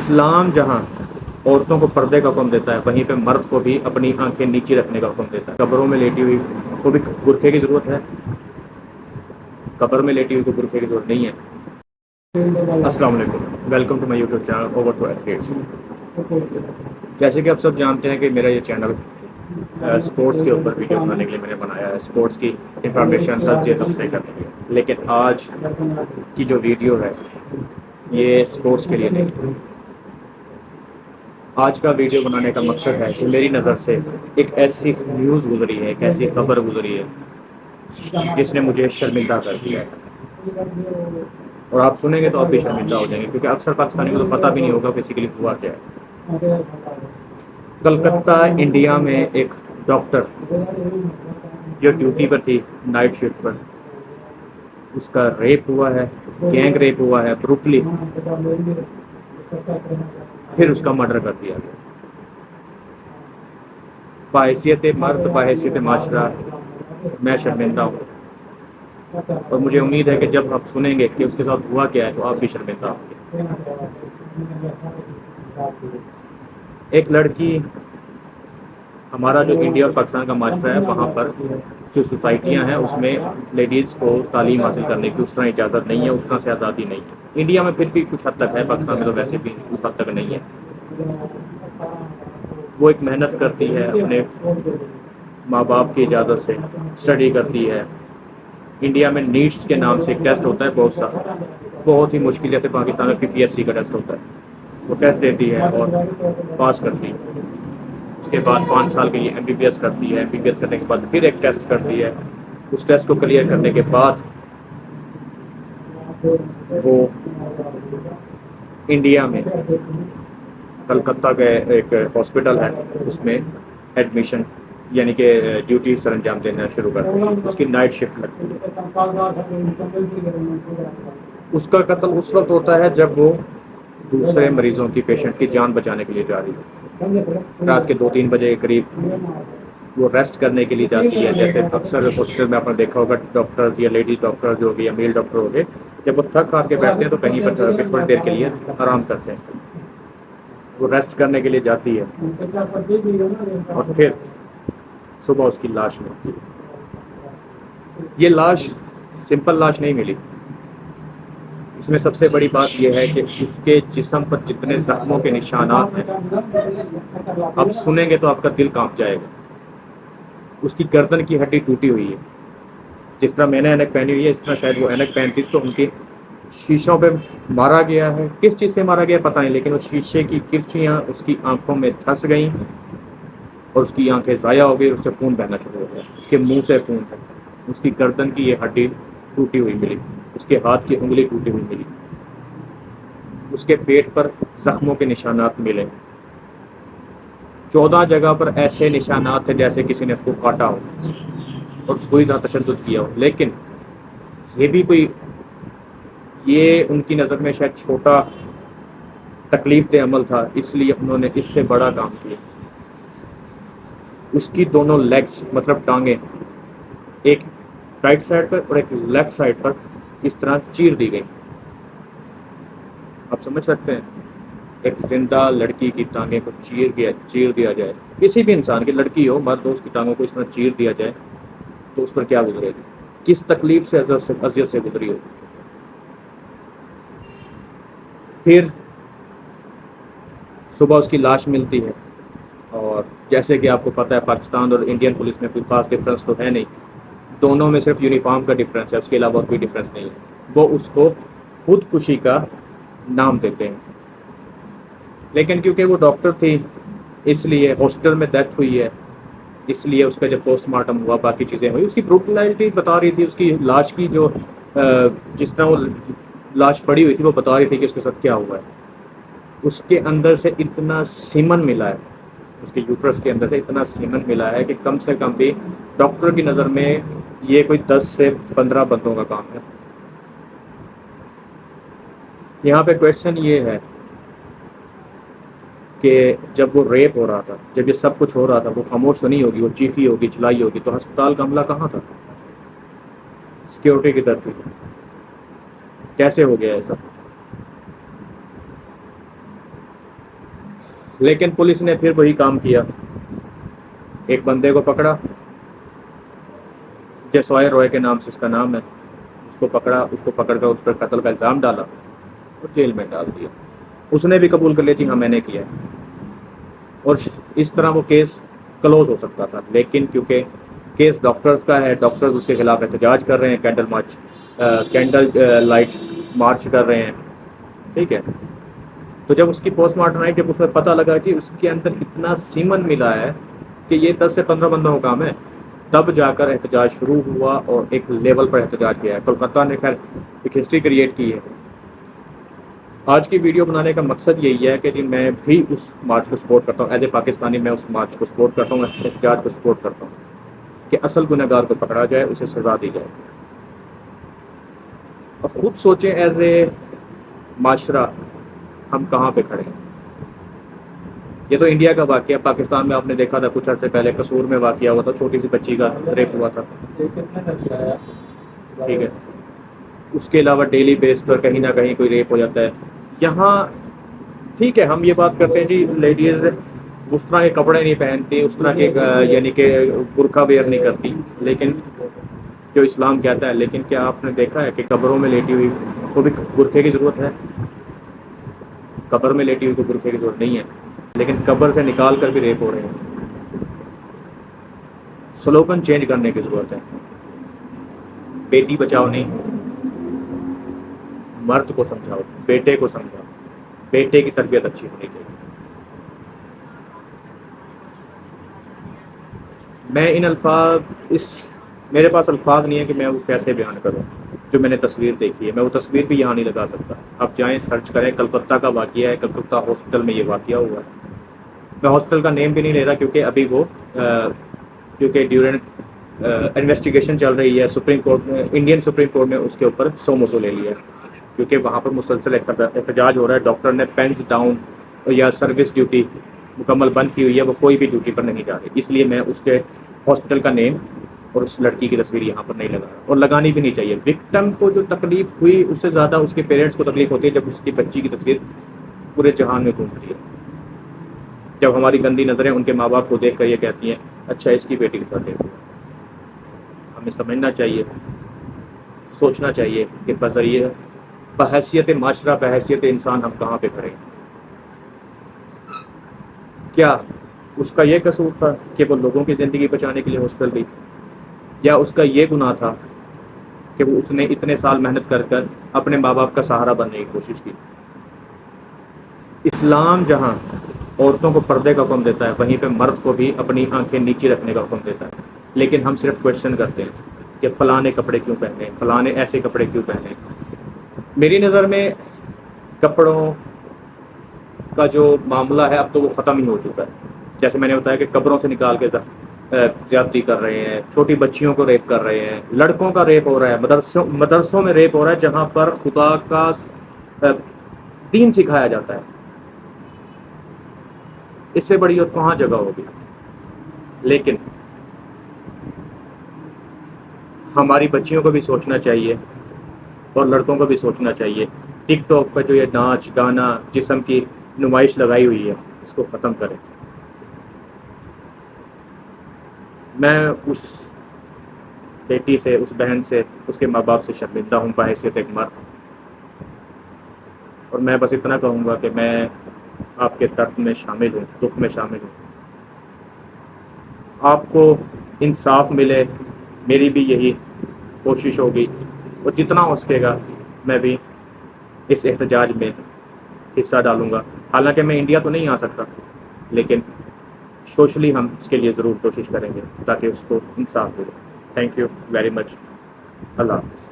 اسلام جہاں عورتوں کو پردے کا حکم دیتا ہے وہیں پہ مرد کو بھی اپنی آنکھیں نیچے رکھنے کا حکم دیتا ہے. قبروں میں لیٹی ہوئی کو بھی برقعے کی ضرورت ہے؟ قبر میں لیٹی ہوئی کو برقعے کی ضرورت نہیں ہے. السلام علیکم، welcome to my YouTube channel over to athletes. جیسے کہ آپ سب جانتے ہیں کہ میرا یہ چینل اسپورٹس کے اوپر ویڈیو بنانے کے لیے میں نے بنایا ہے، اسپورٹس کی انفارمیشن تجزیے تبصرے کرنے کے لیے. لیکن آج کی جو ویڈیو ہے یہ اسپورٹس کے لیے نہیں ہے. آج کا ویڈیو بنانے کا مقصد ہے کہ میری نظر سے ایک ایسی نیوز گزری ہے، ایک ایسی خبر گزری ہے جس نے مجھے شرمندہ کر دیا ہے. اور آپ سنیں گے تو آپ بھی شرمندہ ہو جائیں گے، کیونکہ اکثر پاکستانی کو تو پتہ بھی نہیں ہوگا بیسیکلی ہوا کیا ہے. کلکتہ انڈیا میں ایک ڈاکٹر جو ڈیوٹی پر تھی نائٹ شفٹ پر، اس کا ریپ ہوا ہے، گینگ ریپ ہوا ہے بروٹلی، پھر اس کا مرڈر کر دیا گیا. بحیثیت مرد، بحیثیت معاشرہ میں شرمندہ ہوں، اور مجھے امید ہے کہ جب آپ سنیں گے کہ اس کے ساتھ ہوا کیا ہے تو آپ بھی شرمندہ ہوں گے. ایک لڑکی، ہمارا جو انڈیا اور پاکستان کا معاشرہ ہے وہاں پر جو سوسائٹیاں ہیں اس میں لیڈیز کو تعلیم حاصل کرنے کی اس طرح اجازت نہیں ہے، اس طرح سے آزادی نہیں ہے. انڈیا میں پھر بھی کچھ حد تک ہے، پاکستان میں تو ویسے بھی اس حد تک نہیں ہے. وہ ایک محنت کرتی ہے، اپنے ماں باپ کی اجازت سے اسٹڈی کرتی ہے. انڈیا میں نیٹس کے نام سے ایک ٹیسٹ ہوتا ہے بہت سارا، بہت ہی مشکل، جیسے پاکستان میں PPSC کا ٹیسٹ ہوتا ہے. وہ ٹیسٹ دیتی ہے اور پاس کرتی ہے. اس کے بعد 5 سال کے لیے MBBS کرتی ہے. MBBS کرنے کے بعد پھر ایک ٹیسٹ کرتی ہے. اس ٹیسٹ کو کلیئر کرنے کے بعد وہ انڈیا میں کلکتہ کے ایک ہاسپٹل ہے اس میں ایڈمیشن یعنی کہ ڈیوٹی سر انجام دینا شروع کرتی ہے. اس کی نائٹ شفٹ لگتی ہے. اس کا قتل اس وقت ہوتا ہے جب وہ دوسرے مریضوں کی، پیشنٹ کی جان بچانے کے لیے جا رہی ہے. رات کے 2-3 بجے کے قریب وہ ریسٹ کرنے کے لیے جاتی ہے. جیسے اکثر ہاسپٹل میں آپ نے دیکھا ہوگا ڈاکٹر یا لیڈی ڈاکٹر جو ہوگی یا میل ڈاکٹر ہوگے، جب وہ تھک ہار کے بیٹھتے ہیں تو کہیں پر جا کے تھوڑی دیر کے لیے آرام کرتے ہیں. وہ ریسٹ کرنے کے لیے جاتی ہے اور پھر صبح اس کی لاش ملتی ہے. یہ لاش سمپل لاش نہیں ملی. اس میں سب سے بڑی بات یہ ہے کہ اس کے جسم پر جتنے زخموں کے نشانات ہیں، آپ سنیں گے تو آپ کا دل کانپ جائے گا. اس کی گردن کی ہڈی ٹوٹی ہوئی ہے. جس طرح میں نے اینک پہنی ہوئی ہے اس طرح شاید وہ اینک پہنتی تو ان کی شیشوں پہ مارا گیا ہے. کس چیز سے مارا گیا پتہ نہیں، لیکن اس شیشے کی کرچیاں اس کی آنکھوں میں دھس گئیں اور اس کی آنکھیں ضائع ہو گئی. اس سے خون بہنا شروع ہو گیا، اس کے منہ سے خون ہے. اس کی گردن کی یہ ہڈی ٹوٹی ہوئی ملی، اس کے ہاتھ کی انگلی ٹوٹی ہوئی ملی. اس کے پیٹ پر زخموں کے نشانات ملے. 14 جگہ پر ایسے نشانات تھے جیسے کسی نے اس کو کاٹا ہو اور پوری طرح تشدد کیا ہو. لیکن یہ بھی کوئی، یہ ان کی نظر میں شاید چھوٹا تکلیف دہ عمل تھا، اس لیے انہوں نے اس سے بڑا کام کیا. اس کی دونوں لیگز مطلب ٹانگیں، ایک رائٹ سائڈ پر اور ایک لیفٹ سائڈ پر اس طرح چیر دی گئی. آپ سمجھ سکتے ہیں ایک زندہ لڑکی کی ٹانگیں کو چیر دیا جائے، کسی بھی انسان کی، لڑکی ہو مرد ہو، اس کی ٹانگوں کو اس طرح چیر دیا جائے تو اس پر کیا گزرے گی، کس تکلیف سے اذیت سے گزری ہوگی. پھر صبح اس کی لاش ملتی ہے، اور جیسے کہ آپ کو پتہ ہے پاکستان اور انڈین پولیس میں کوئی خاص ڈفرینس تو ہے نہیں. دونوں میں صرف یونیفارم کا ڈفرینس ہے، اس کے علاوہ کوئی ڈفرینس نہیں ہے. وہ اس کو خودکشی کا نام دیتے ہیں. لیکن کیونکہ وہ ڈاکٹر تھی اس لیے ہاسپٹل میں ڈیتھ ہوئی ہے، اس لیے اس کا جب پوسٹ مارٹم ہوا باقی چیزیں ہوئی. اس کی بروٹلائٹی بتا رہی تھی، اس کی لاش کی جو جس طرح وہ لاش پڑی ہوئی تھی وہ بتا رہی تھی کہ اس کے ساتھ کیا ہوا ہے. اس کے اندر سے اتنا سیمن ملا ہے، اس کے یوٹرس کے اندر سے اتنا سیمن ملا ہے کہ کم سے کم بھی ڈاکٹر کی نظر میں یہ کوئی 10 سے 15 بندوں کا کام ہے. یہاں پہ کویشچن یہ ہے کہ جب وہ ریپ ہو رہا تھا، جب یہ سب کچھ ہو رہا تھا، وہ خاموش تو نہیں ہوگی، وہ چیخی ہوگی، چلائی ہوگی. تو ہسپتال کا عملہ کہاں تھا؟ سیکیورٹی کی طرف تھی. کیسے ہو گیا ایسا؟ لیکن پولیس نے پھر وہی کام کیا، ایک بندے کو پکڑا، جیسوائے روئے کے نام سے اس کا نام ہے، اس کو پکڑا، اس کو پکڑ کر اس پر قتل کا الزام ڈالا اور جیل میں ڈال دیا۔ اس نے بھی قبول کر لیا جی ہاں میں نے کیا ہے، اور اس طرح وہ کیس کلوز ہو سکتا تھا، لیکن کیونکہ کیس ڈاکٹرز کا ہے، ڈاکٹرز اس کے خلاف احتجاج کر رہے ہیں، کینڈل لائٹ مارچ کر رہے ہیں، ٹھیک ہے۔ تو جب اس کی پوسٹ مارٹم آئی، جب اس میں پتہ لگا کہ اس کے اندر اتنا سیمن ملا ہے کہ یہ 10 سے 15 بندوں کا کام ہے، تب جا کر احتجاج شروع ہوا اور ایک لیول پر احتجاج کیا ہے۔ کولکتہ نے خیر ایک ہسٹری کریٹ کی ہے۔ آج کی ویڈیو بنانے کا مقصد یہی ہے کہ جی میں بھی اس مارچ کو سپورٹ کرتا ہوں، ایز اے پاکستانی میں اس مارچ کو سپورٹ کرتا ہوں، احتجاج کو سپورٹ کرتا ہوں کہ اصل گنہگار گار کو پکڑا جائے، اسے سزا دی جائے۔ اب خود سوچیں ایز اے معاشرہ ہم کہاں پہ کھڑے ہیں۔ یہ تو انڈیا کا واقعہ، پاکستان میں آپ نے دیکھا تھا کچھ عرصے پہلے قصور میں واقعہ ہوا تھا، چھوٹی سی بچی کا ریپ ہوا تھا، ٹھیک ہے۔ اس کے علاوہ ڈیلی بیس پر کہیں نہ کہیں کوئی ریپ ہو جاتا ہے۔ یہاں ٹھیک ہے ہم یہ بات کرتے ہیں جی لیڈیز اس طرح کے کپڑے نہیں پہنتی، اس طرح کے یعنی کہ برقع ویئر نہیں کرتی، لیکن جو اسلام کہتا ہے، لیکن کیا آپ نے دیکھا ہے کہ قبروں میں لیٹی ہوئی کو بھی برقعے کی ضرورت ہے؟ قبر میں لیٹی ہوئی کو برقعے کی ضرورت نہیں ہے، لیکن قبر سے نکال کر بھی ریپ ہو رہے ہیں۔ سلوگن چینج کرنے کی ضرورت ہے۔ بیٹی بچاؤ نہیں، مرد کو سمجھاؤ، بیٹے کو سمجھاؤ، بیٹے کی تربیت اچھی ہونی چاہیے۔ میں ان میرے پاس الفاظ نہیں ہے کہ میں وہ کیسے بیان کروں جو میں نے تصویر دیکھی ہے، میں وہ تصویر بھی یہاں نہیں لگا سکتا۔ آپ جائیں سرچ کریں، کلکتہ کا واقعہ ہے، کلکتہ ہاسپٹل میں یہ واقعہ ہوا ہے۔ میں ہاسپٹل کا نیم بھی نہیں لے رہا کیونکہ ابھی وہ کیونکہ ڈیورنٹ انویسٹیگیشن چل رہی ہے، سپریم کورٹ میں، انڈین سپریم کورٹ نے اس کے اوپر سو موٹو لے لیا ہے کیونکہ وہاں پر مسلسل احتجاج ہو رہا ہے۔ ڈاکٹر نے پینس ڈاؤن یا سروس ڈیوٹی مکمل بند کی ہوئی ہے، وہ کوئی بھی ڈیوٹی پر نہیں جا رہی، اس لیے میں اس کے ہاسپٹل کا نیم اور اس لڑکی کی تصویر یہاں پر نہیں لگا رہا، اور لگانی بھی نہیں چاہیے۔ وکٹم کو جو تکلیف ہوئی اس سے زیادہ اس کے پیرنٹس کو تکلیف ہوتی ہے جب اس کی بچی کی تصویر پورے جہان میں گھومتی ہے، جب ہماری گندی نظریں ان کے ماں باپ کو دیکھ کر یہ کہتی ہیں اچھا اس کی بیٹی کے ساتھ دیکھو۔ ہمیں سمجھنا چاہیے، سوچنا چاہیے کہ بذریعہ بحیثیت معاشرہ، بحیثیت انسان ہم کہاں پہ کھڑے ہیں۔ کیا اس کا یہ قصور تھا کہ وہ لوگوں کی زندگی بچانے کے لیے ہاسپٹل گئی، یا اس کا یہ گناہ تھا کہ وہ اس نے اتنے سال محنت کر کر اپنے ماں باپ کا سہارا بننے کی کوشش کی؟ اسلام جہاں عورتوں کو پردے کا حکم دیتا ہے، وہیں پہ مرد کو بھی اپنی آنکھیں نیچے رکھنے کا حکم دیتا ہے، لیکن ہم صرف کوشچن کرتے ہیں کہ فلاں نے کپڑے کیوں پہنے، فلاں نے ایسے کپڑے کیوں پہنے۔ میری نظر میں کپڑوں کا جو معاملہ ہے اب تو وہ ختم ہی ہو چکا ہے۔ جیسے میں نے بتایا کہ قبروں سے نکال کے زیادتی کر رہے ہیں، چھوٹی بچیوں کو ریپ کر رہے ہیں، لڑکوں کا ریپ ہو رہا ہے، مدرسوں میں ریپ ہو رہا ہے جہاں پر خدا کا دین سکھایا جاتا ہے۔ اس سے بڑی اور کہاں جگہ ہوگی؟ لیکن ہماری بچیوں کو بھی سوچنا چاہیے اور لڑکوں کو بھی سوچنا چاہیے۔ ٹک ٹاک پر جو یہ ناچ گانا جسم کی نمائش لگائی ہوئی ہے اس کو ختم کریں۔ میں اس بیٹی سے، اس بہن سے، اس کے ماں باپ سے شرمندہ ہوں بحیثیت ایک مرد، اور میں بس اتنا کہوں گا کہ میں آپ کے درد میں شامل ہوں، دکھ میں شامل ہوں۔ آپ کو انصاف ملے، میری بھی یہی کوشش ہوگی، اور جتنا ہو سکے گا میں بھی اس احتجاج میں حصہ ڈالوں گا۔ حالانکہ میں انڈیا تو نہیں آ سکتا، لیکن سوشلی ہم اس کے لیے ضرور کوشش کریں گے تاکہ اس کو انصاف ملے۔ Thank you very much. اللہ حافظ۔